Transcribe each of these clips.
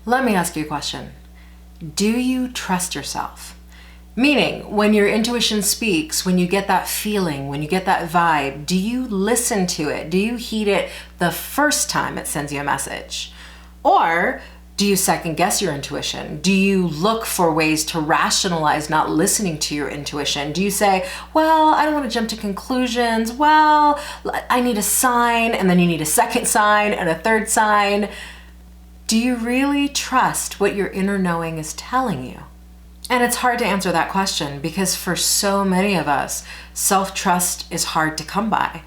Let me ask you a question. Do you trust yourself? Meaning, when your intuition speaks, when you get that feeling, when you get that vibe, do you listen to it? Do you heed it the first time it sends you a message? Or do you second guess your intuition? Do you look for ways to rationalize not listening to your intuition? Do you say, well, I don't want to jump to conclusions. Well, I need a sign, and then you need a second sign and a third sign. Do you really trust what your inner knowing is telling you? And it's hard to answer that question because for so many of us, self-trust is hard to come by.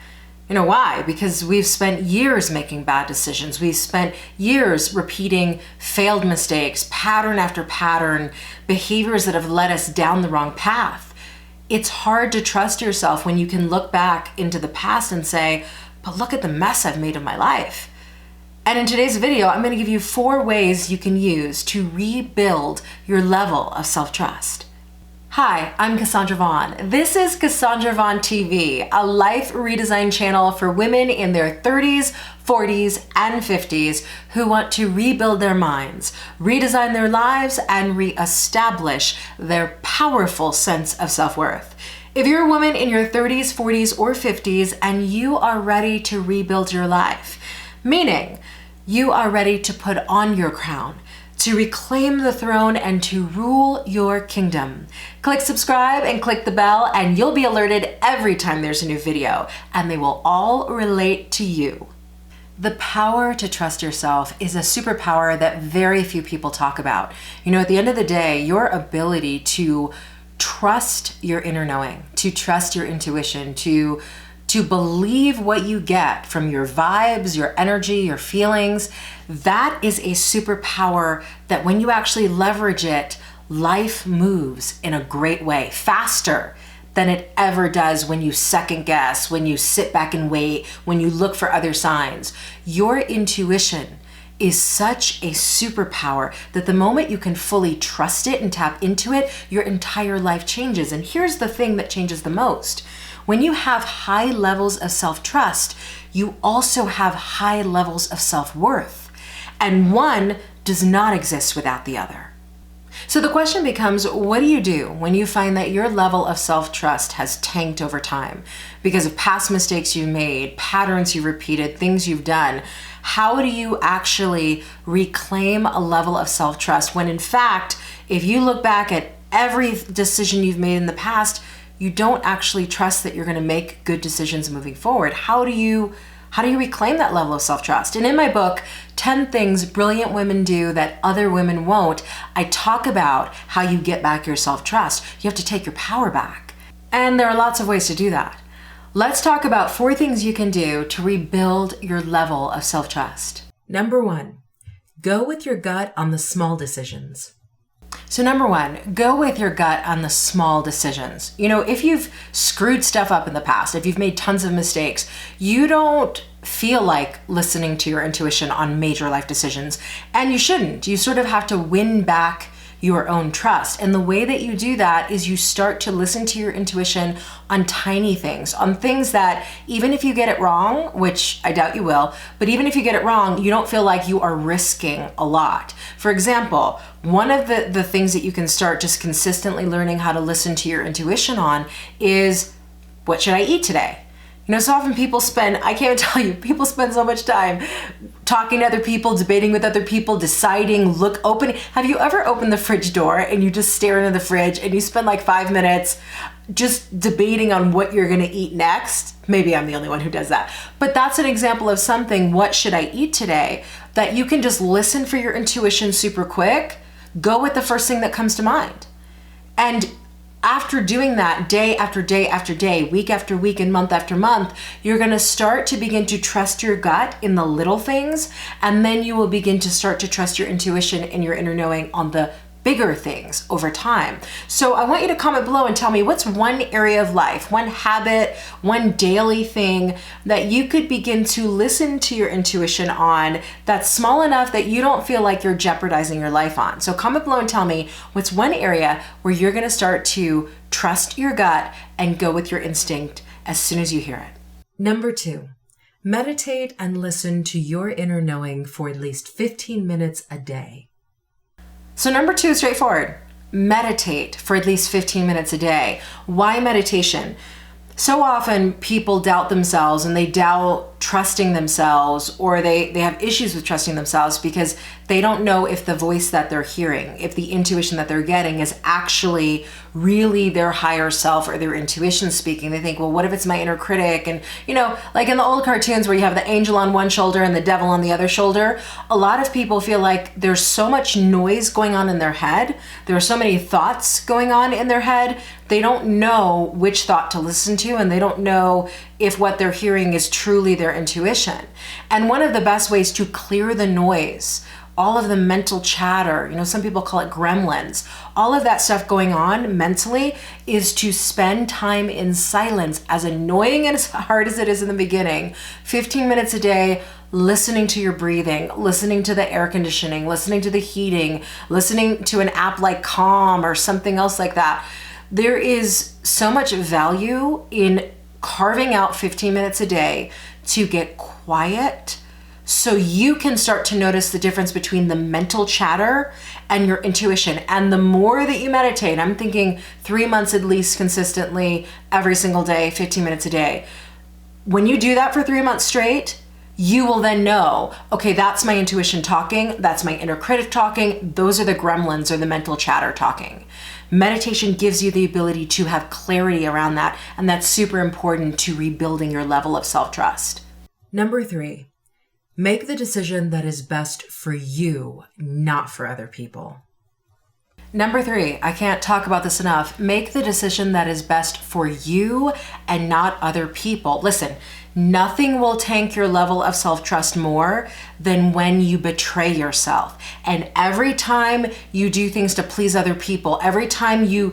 You know why? Because we've spent years making bad decisions. We've spent years repeating failed mistakes, pattern after pattern, behaviors that have led us down the wrong path. It's hard to trust yourself when you can look back into the past and say, but look at the mess I've made of my life. And in today's video, I'm going to give you 4 ways you can use to rebuild your level of self-trust. Hi, I'm Cassandra Vaughn. This is Cassandra Vaughn TV, a life redesign channel for women in their 30s, 40s, and 50s who want to rebuild their minds, redesign their lives, and reestablish their powerful sense of self-worth. If you're a woman in your 30s, 40s, or 50s, and you are ready to rebuild your life, meaning you are ready to put on your crown, to reclaim the throne, and to rule your kingdom. Click subscribe and click the bell, and you'll be alerted every time there's a new video, and they will all relate to you. The power to trust yourself is a superpower that very few people talk about. You know, at the end of the day, your ability to trust your inner knowing, to trust your intuition, to believe what you get from your vibes, your energy, your feelings, that is a superpower that when you actually leverage it, life moves in a great way, faster than it ever does when you second guess, when you sit back and wait, when you look for other signs. Your intuition is such a superpower that the moment you can fully trust it and tap into it, your entire life changes. And here's the thing that changes the most. When you have high levels of self-trust, you also have high levels of self-worth. And one does not exist without the other. So the question becomes, what do you do when you find that your level of self-trust has tanked over time because of past mistakes you made, patterns you've repeated, things you've done? How do you actually reclaim a level of self-trust when in fact, if you look back at every decision you've made in the past, you don't actually trust that you're going to make good decisions moving forward? How do you reclaim that level of self-trust? And in my book, 10 Things Brilliant Women Do That Other Women Won't, I talk about how you get back your self-trust. You have to take your power back. And there are lots of ways to do that. Let's talk about 4 things you can do to rebuild your level of self-trust. Number 1, go with your gut on the small decisions. So number 1, go with your gut on the small decisions. You know, if you've screwed stuff up in the past, if you've made tons of mistakes, you don't feel like listening to your intuition on major life decisions, and you shouldn't. You sort of have to win back your own trust. And the way that you do that is you start to listen to your intuition on tiny things, on things that even if you get it wrong, which I doubt you will, but even if you get it wrong, you don't feel like you are risking a lot. For example, one of the things that you can start just consistently learning how to listen to your intuition on is, what should I eat today? You know, so often people spend, I can't tell you, people spend so much time talking to other people, debating with other people, deciding, opening. Have you ever opened the fridge door and you just stare into the fridge and you spend like 5 minutes just debating on what you're gonna eat next? Maybe I'm the only one who does that. But that's an example of something, what should I eat today, that you can just listen for your intuition super quick, go with the first thing that comes to mind. And after doing that day after day after day, week after week, and month after month, you're gonna start to begin to trust your gut in the little things, and then you will begin to start to trust your intuition and your inner knowing on the bigger things over time. So I want you to comment below and tell me, what's one area of life, one habit, one daily thing that you could begin to listen to your intuition on that's small enough that you don't feel like you're jeopardizing your life on. So comment below and tell me, what's one area where you're gonna start to trust your gut and go with your instinct as soon as you hear it. Number 2, meditate and listen to your inner knowing for at least 15 minutes a day. So number 2 is straightforward. Meditate for at least 15 minutes a day. Why meditation? So often people doubt themselves and they doubt trusting themselves, or they have issues with trusting themselves because they don't know if the voice that they're hearing, if the intuition that they're getting is actually really their higher self or their intuition speaking. They think, well, what if it's my inner critic? And, like in the old cartoons where you have the angel on one shoulder and the devil on the other shoulder, a lot of people feel like there's so much noise going on in their head. There are so many thoughts going on in their head. They don't know which thought to listen to, and they don't know if what they're hearing is truly their intuition. And one of the best ways to clear the noise, all of the mental chatter, some people call it gremlins, all of that stuff going on mentally, is to spend time in silence. As annoying and as hard as it is in the beginning, 15 minutes a day, listening to your breathing, listening to the air conditioning, listening to the heating, listening to an app like Calm or something else like that. There is so much value in carving out 15 minutes a day to get quiet so you can start to notice the difference between the mental chatter and your intuition. And the more that you meditate, I'm thinking 3 months at least consistently, every single day, 15 minutes a day. When you do that for 3 months straight, you will then know, okay, that's my intuition talking, that's my inner critic talking, those are the gremlins or the mental chatter talking. Meditation gives you the ability to have clarity around that, and that's super important to rebuilding your level of self-trust. Number 3, make the decision that is best for you, not for other people. Number 3, I can't talk about this enough. Make the decision that is best for you and not other people. Listen, nothing will tank your level of self-trust more than when you betray yourself. And every time you do things to please other people, every time you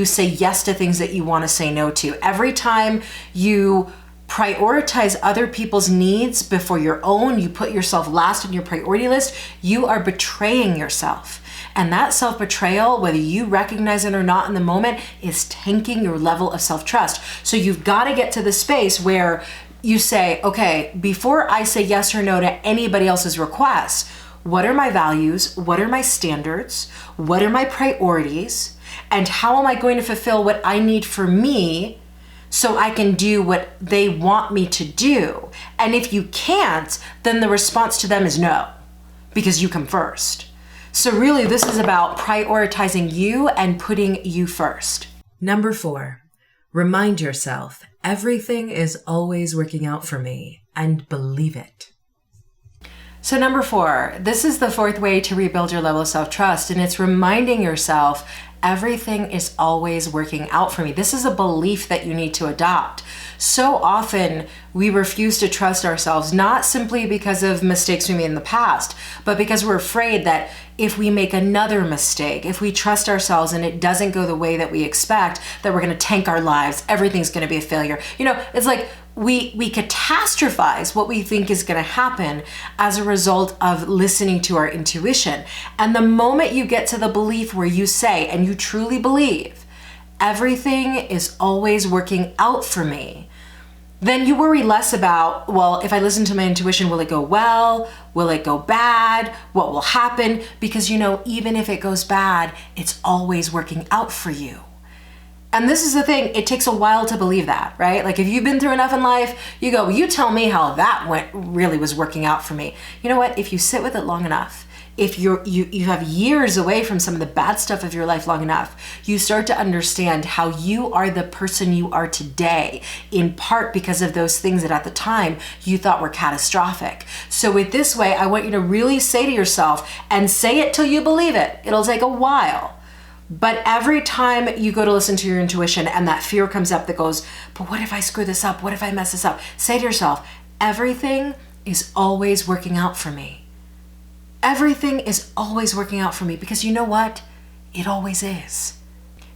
say yes to things that you want to say no to, every time you prioritize other people's needs before your own, you put yourself last on your priority list, you are betraying yourself. And that self-betrayal, whether you recognize it or not in the moment, is tanking your level of self-trust. So you've got to get to the space where you say, okay, before I say yes or no to anybody else's request, what are my values? What are my standards? What are my priorities? And how am I going to fulfill what I need for me so I can do what they want me to do? And if you can't, then the response to them is no, because you come first. So really, this is about prioritizing you and putting you first. Number 4, remind yourself, everything is always working out for me, and believe it. So number 4, this is the 4th way to rebuild your level of self-trust, and it's reminding yourself, everything is always working out for me. This is a belief that you need to adopt. So often we refuse to trust ourselves, not simply because of mistakes we made in the past, but because we're afraid that if we make another mistake, if we trust ourselves and it doesn't go the way that we expect, that we're going to tank our lives, everything's going to be a failure. It's like we catastrophize what we think is going to happen as a result of listening to our intuition. And the moment you get to the belief where you say, and you truly believe, everything is always working out for me, then you worry less about, well, if I listen to my intuition, will it go well? Will it go bad? What will happen? Because even if it goes bad, it's always working out for you. And this is the thing, it takes a while to believe that, right? Like if you've been through enough in life, you go, well, you tell me how that really was working out for me. You know what? If you sit with it long enough, if you have years away from some of the bad stuff of your life long enough, you start to understand how you are the person you are today, in part because of those things that at the time you thought were catastrophic. So with this way, I want you to really say to yourself, and say it till you believe it. It'll take a while. But every time you go to listen to your intuition and that fear comes up that goes, but what if I screw this up? What if I mess this up? Say to yourself, everything is always working out for me. Everything is always working out for me, because you know what? It always is.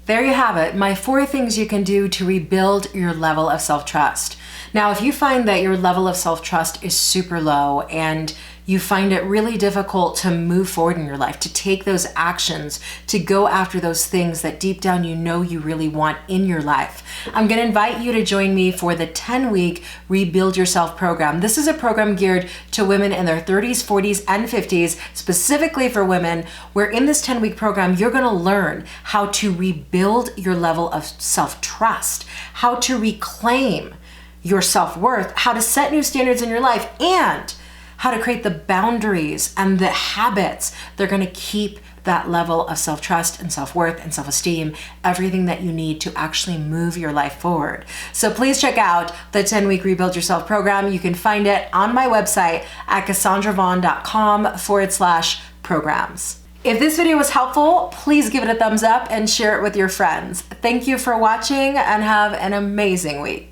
There you have it, my 4 things you can do to rebuild your level of self-trust. Now, if you find that your level of self-trust is super low and you find it really difficult to move forward in your life, to take those actions, to go after those things that deep down you know you really want in your life. I'm going to invite you to join me for the 10-week Rebuild Yourself program. This is a program geared to women in their 30s, 40s, and 50s, specifically for women, where in this 10-week program, you're going to learn how to rebuild your level of self-trust, how to reclaim your self-worth, how to set new standards in your life, and how to create the boundaries and the habits that are going to keep that level of self-trust and self-worth and self-esteem, everything that you need to actually move your life forward. So please check out the 10-week Rebuild Yourself program. You can find it on my website at CassandraVaughn.com/programs. If this video was helpful, please give it a thumbs up and share it with your friends. Thank you for watching and have an amazing week.